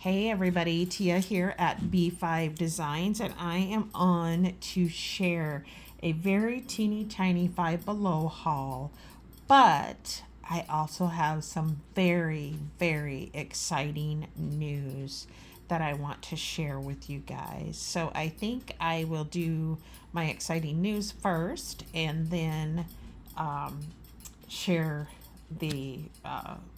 Hey everybody, Tia here at B5 Designs, and I am on to share a very teeny tiny Five Below haul, but I also have some very exciting news that I want to share with you guys. So I think I will do my exciting news first and then um, share the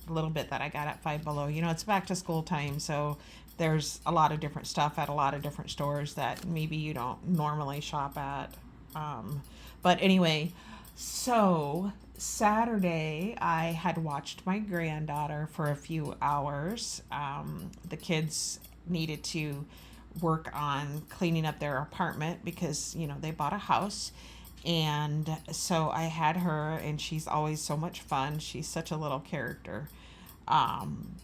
little bit that I got at Five Below. It's back to school time, so there's a lot of different stuff at a lot of different stores that maybe you don't normally shop at. Um, but anyway, so Saturday I had watched my granddaughter for a few hours. The kids needed to work on cleaning up their apartment because they bought a house, and so I had her, and she's always so much fun. She's such a little character. Um,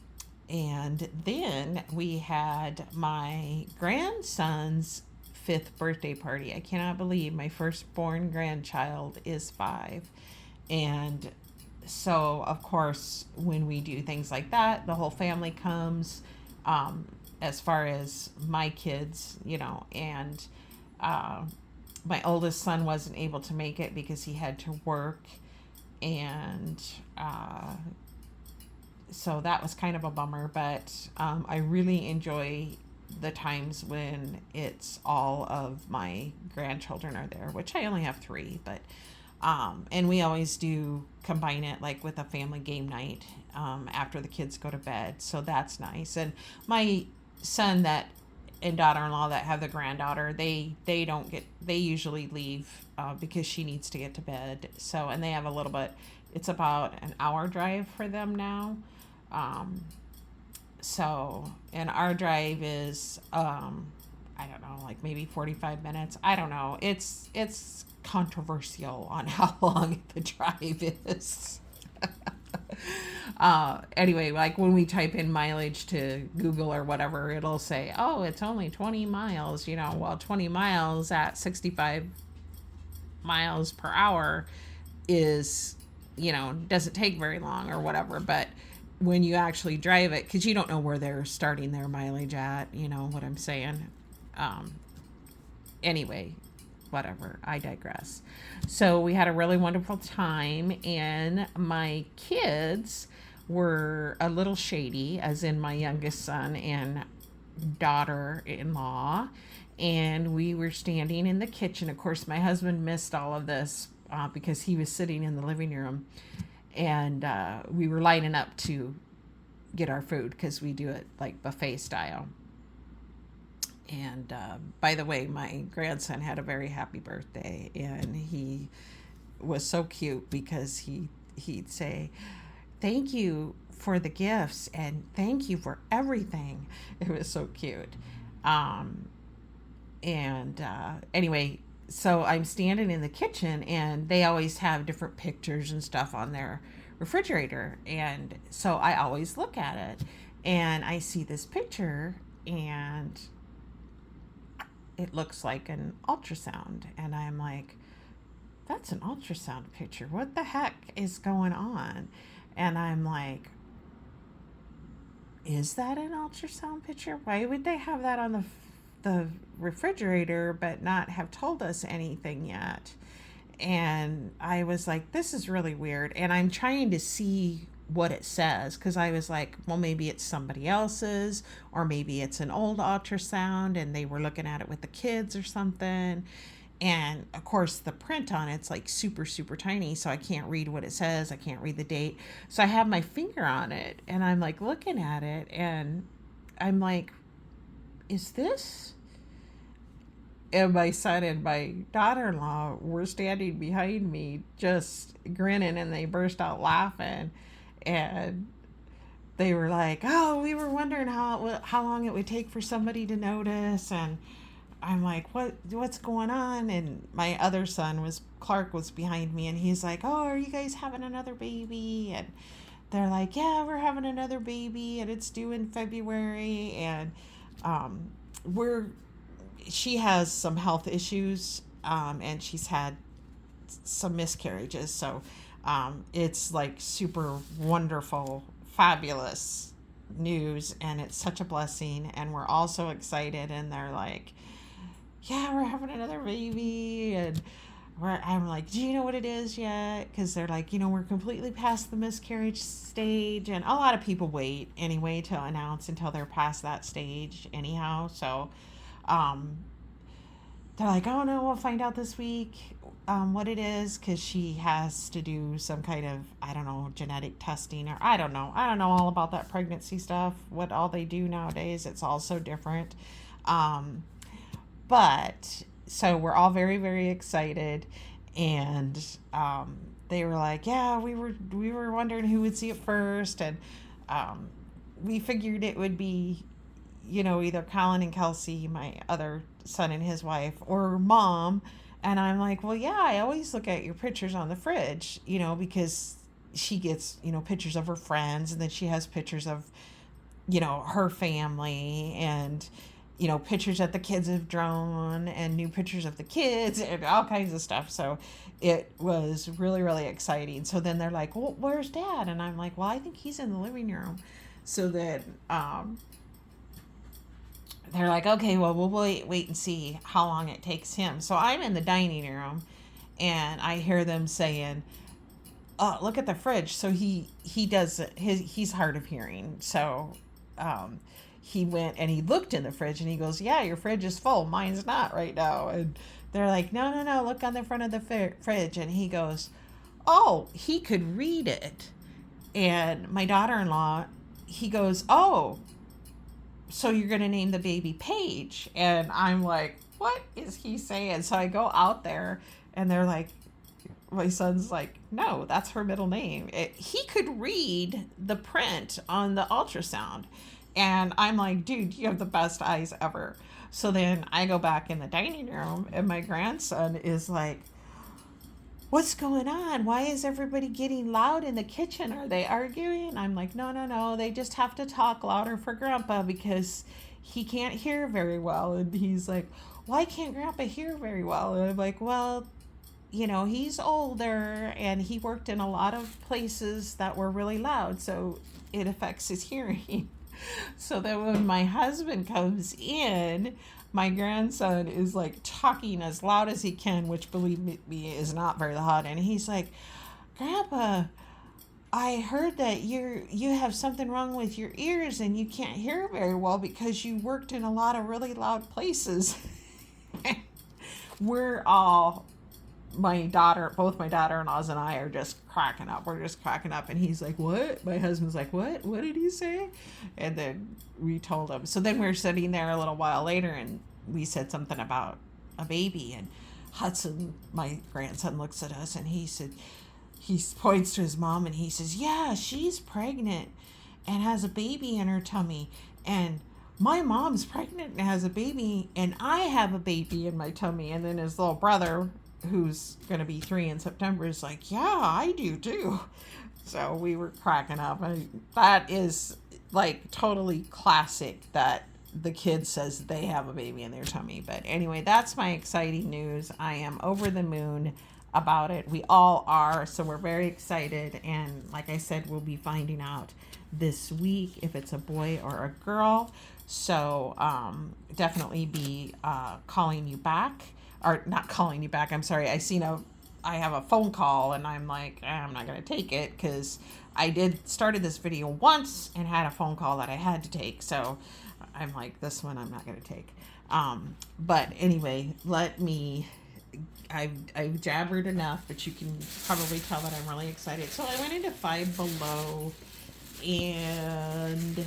and then we had my grandson's fifth birthday party. I cannot believe my firstborn grandchild is 5. And so, of course, when we do things like that, the whole family comes, as far as my kids, and uh, my oldest son wasn't able to make it because he had to work, and so that was kind of a bummer. But I really enjoy the times when it's all of my grandchildren are there, which I only have 3, but and we always do combine it like with a family game night after the kids go to bed, so that's nice. And my son that and daughter-in-law that have the granddaughter, they don't get, they usually leave because she needs to get to bed. So, and they have a little bit, it's about an hour drive for them now. um, so, and our drive is I don't know, like maybe 45 minutes. I don't know, it's controversial on how long the drive is. Anyway, like when we type in mileage to Google or whatever, it'll say, oh, it's only 20 miles. Well, 20 miles at 65 miles per hour is, doesn't take very long or whatever. But when you actually drive it, because you don't know where they're starting their mileage at, you know what I'm saying? Um, anyway, whatever, I digress. So we had a really wonderful time, and my kids were a little shady, as in my youngest son and daughter-in-law. And we were standing in the kitchen. Of course, my husband missed all of this because he was sitting in the living room, and we were lining up to get our food because we do it like buffet style. And by the way, my grandson had a very happy birthday, and he was so cute because he'd say, "Thank you for the gifts and thank you for everything." It was so cute. Um, and anyway, so I'm standing in the kitchen, and they always have different pictures and stuff on their refrigerator, and so I always look at it, and I see this picture, and it looks like an ultrasound. And I'm like, that's an ultrasound picture. What the heck is going on? And I'm like, is that an ultrasound picture? Why would they have that on the refrigerator but not have told us anything yet? And I was like, this is really weird. And I'm trying to see what it says, because I was like, well, maybe it's somebody else's, or maybe it's an old ultrasound and they were looking at it with the kids or something. And of course, the print on it's like super tiny, so I can't read what it says. I can't read the date. So I have my finger on it, and I'm like looking at it, and I'm like, is this? And my son and my daughter-in-law were standing behind me just grinning, and they burst out laughing. And they were like, "Oh, we were wondering how long it would take for somebody to notice." And I'm like, what's going on? And my other son was Clark was behind me, and he's like, "Oh, are you guys having another baby?" And they're like, "Yeah, we're having another baby, and it's due in February." And um, we're she has some health issues, and she's had some miscarriages. So it's like super wonderful, fabulous news, and it's such a blessing, and we're all so excited, and they're like, yeah, we're having another baby, and I'm like, do you know what it is yet? Because they're like, we're completely past the miscarriage stage, and a lot of people wait anyway to announce until they're past that stage anyhow. So um, they're like, oh no, we'll find out this week what it is, because she has to do some kind of, I don't know, genetic testing, or I don't know all about that pregnancy stuff, what all they do nowadays. It's all so different. Um, but so we're all very, very excited, and they were like, yeah, we were wondering who would see it first, and um, we figured it would be, either Colin and Kelsey, my other son and his wife, or mom. And I'm like, well, yeah, I always look at your pictures on the fridge, because she gets, pictures of her friends, and then she has pictures of, her family, and, pictures that the kids have drawn, and new pictures of the kids, and all kinds of stuff. So it was really, really exciting. So then they're like, well, where's dad? And I'm like, well, I think he's in the living room. So then they're like, okay, well, we'll wait and see how long it takes him. So I'm in the dining room, and I hear them saying, oh, look at the fridge. So he does he's hard of hearing. So um, he went and he looked in the fridge, and he goes, yeah, your fridge is full. Mine's not right now. And they're like, no, no, no, look on the front of the fridge. And he goes, oh, he could read it. And my daughter-in-law, he goes, oh, so you're going to name the baby Paige. And I'm like, what is he saying? So I go out there, and they're like, my son's like, no, that's her middle name. He could read the print on the ultrasound. And I'm like, dude, you have the best eyes ever. So then I go back in the dining room, and my grandson is like, what's going on? Why is everybody getting loud in the kitchen? Are they arguing? I'm like, no, no, no. They just have to talk louder for Grandpa because he can't hear very well. And he's like, why can't Grandpa hear very well? And I'm like, well, he's older, and he worked in a lot of places that were really loud, so it affects his hearing. So then when my husband comes in, my grandson is like talking as loud as he can, which, believe me, is not very loud. And he's like, Grandpa, I heard that you have something wrong with your ears, and you can't hear very well because you worked in a lot of really loud places. We're all, both my daughter-in-laws and I are just cracking up. We're just cracking up. And he's like, what? My husband's like, what? What did he say? And then we told him. So then we were sitting there a little while later, and we said something about a baby. And Hudson, my grandson, looks at us, and he points to his mom, and he says, yeah, she's pregnant and has a baby in her tummy. And my mom's pregnant and has a baby, and I have a baby in my tummy. And then his little brother, who's going to be 3 in September, is like, yeah, I do too. So we were cracking up. And that is like totally classic that the kid says they have a baby in their tummy. But anyway, that's my exciting news. I am over the moon about it. We all are. So we're very excited. And like I said, we'll be finding out this week if it's a boy or a girl. So definitely be calling you back. Or not calling you back, I'm sorry. I have a phone call, and I'm like, I'm not going to take it, because I started this video once and had a phone call that I had to take. So I'm like, this one I'm not going to take. But anyway, I've jabbered enough, but you can probably tell that I'm really excited. So I went into Five Below, and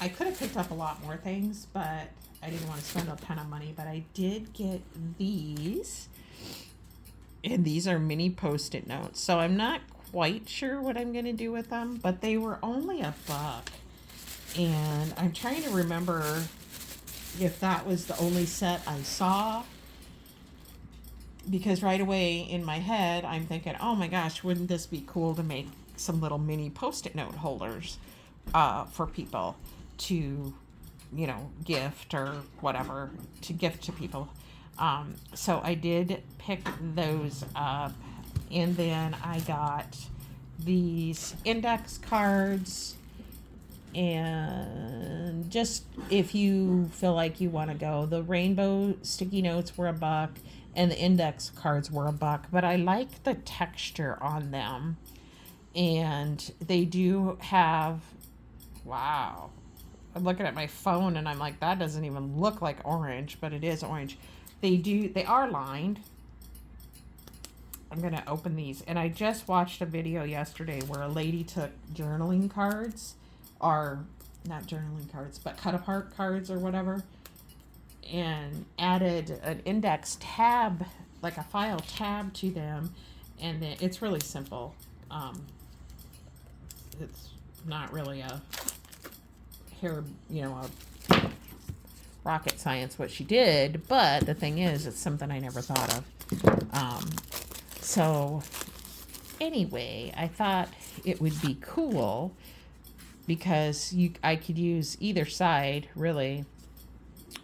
I could have picked up a lot more things, but I didn't want to spend a ton of money. But I did get these, and these are mini Post-it notes. So I'm not quite sure what I'm going to do with them, but they were only $1. And I'm trying to remember if that was the only set I saw, because right away in my head I'm thinking, oh my gosh, wouldn't this be cool to make some little mini Post-it note holders for people to, gift or whatever, to gift to people. So I did pick those up, and then I got these index cards, And just if you feel like you want to go, the rainbow sticky notes were $1 and the index cards were $1, but I like the texture on them. And they do have, wow, I'm looking at my phone and I'm like, that doesn't even look like orange, but it is orange. They are lined. I'm going to open these. And I just watched a video yesterday where a lady took journaling cards, or not journaling cards, but cut apart cards or whatever, and added an index tab, like a file tab to them. And then it's really simple. It's not really a rocket science what she did, but the thing is, it's something I never thought of. So anyway, I thought it would be cool because I could use either side really.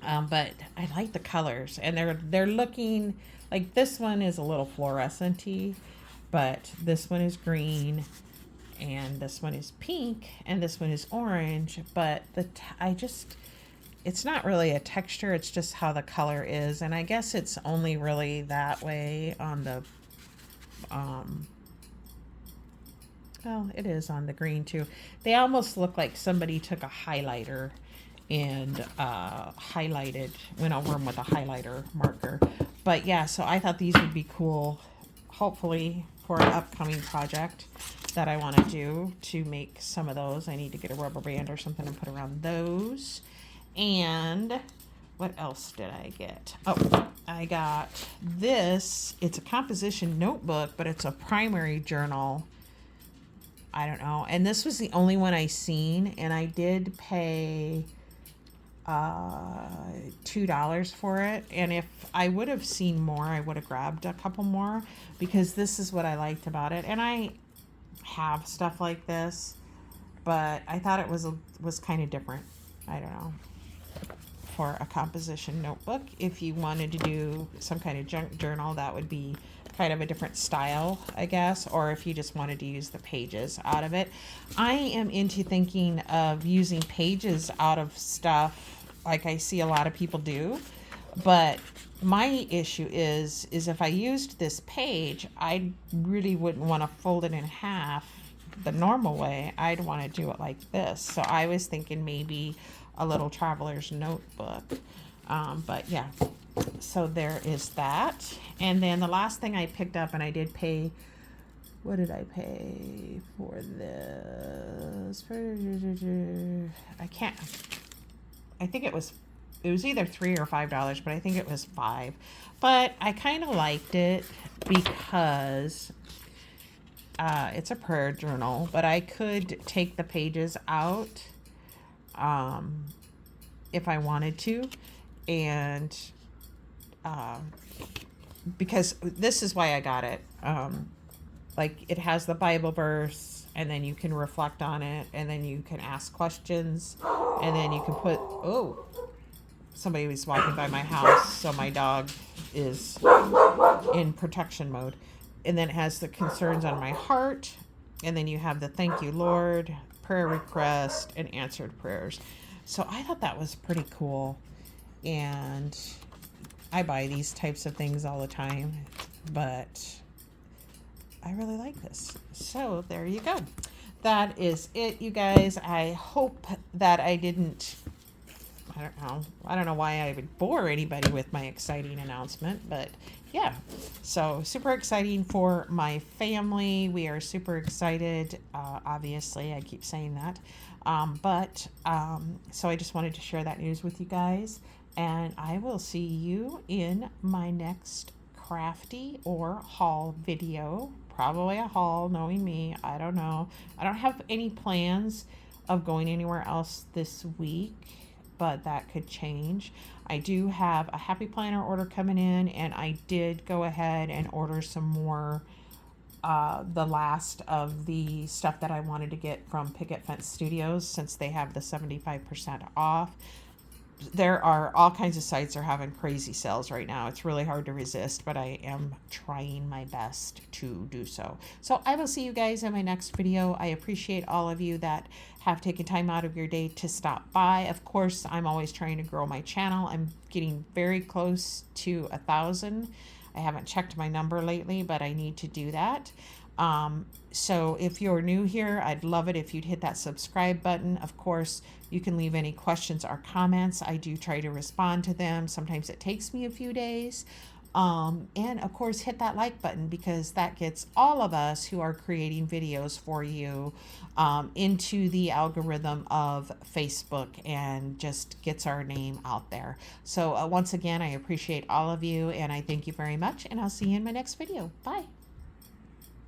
But I like the colors, and they're looking like this one is a little fluorescent-y, but this one is green, and this one is pink, and this one is orange. But it's not really a texture, it's just how the color is, and I guess it's only really that way on the well, it is on the green too. They almost look like somebody took a highlighter and went over them with a highlighter marker. But yeah, so I thought these would be cool, hopefully for an upcoming project that I want to do, to make some of those. I need to get a rubber band or something and put around those. And what else did I get? Oh, I got this. It's a composition notebook, but it's a primary journal. I don't know. And this was the only one I seen, and I did pay $2 for it. And if I would have seen more, I would have grabbed a couple more, because this is what I liked about it. And I have stuff like this, but I thought it was kind of different. I don't know. For a composition notebook, if you wanted to do some kind of junk journal, that would be kind of a different style, I guess, or if you just wanted to use the pages out of it. I am into thinking of using pages out of stuff like I see a lot of people do, but my issue is if I used this page, I really wouldn't want to fold it in half the normal way. I'd want to do it like this. So I was thinking maybe a little traveler's notebook. But yeah, so there is that. And then the last thing I picked up, and I did pay, what did I pay for this? I think it was either $3 or $5, but I think it was $5. But I kind of liked it because it's a prayer journal, but I could take the pages out if I wanted to, and because this is why I got it. Like, it has the Bible verse, and then you can reflect on it, and then you can ask questions, and then you can put, oh, somebody was walking by my house, so my dog is in protection mode. And then it has the concerns on my heart, and then you have the thank you, Lord, prayer request, and answered prayers. So I thought that was pretty cool, and I buy these types of things all the time, but I really like this. So there you go. That is it, you guys. I hope that I didn't, I don't know why I would bore anybody with my exciting announcement, but yeah, so super exciting for my family. We are super excited. Obviously, I keep saying that. So I just wanted to share that news with you guys, and I will see you in my next crafty or haul video. Probably a haul, knowing me. I don't know. I don't have any plans of going anywhere else this week, but that could change. I do have a Happy Planner order coming in, and I did go ahead and order some more, the last of the stuff that I wanted to get from Picket Fence Studios, since they have the 75% off. there are all kinds of sites are having crazy sales right now. It's really hard to resist, but I am trying my best to do so. So I will see you guys in my next video. I appreciate all of you that have taken time out of your day to stop by. Of course, I'm always trying to grow my channel. I'm getting very close to 1,000. I haven't checked my number lately, but I need to do that. So if you're new here, I'd love it if you'd hit that subscribe button. Of course, you can leave any questions or comments. I do try to respond to them. Sometimes it takes me a few days. And of course, hit that like button because that gets all of us who are creating videos for you into the algorithm of Facebook and just gets our name out there. So once again, I appreciate all of you and I thank you very much and I'll see you in my next video. Bye.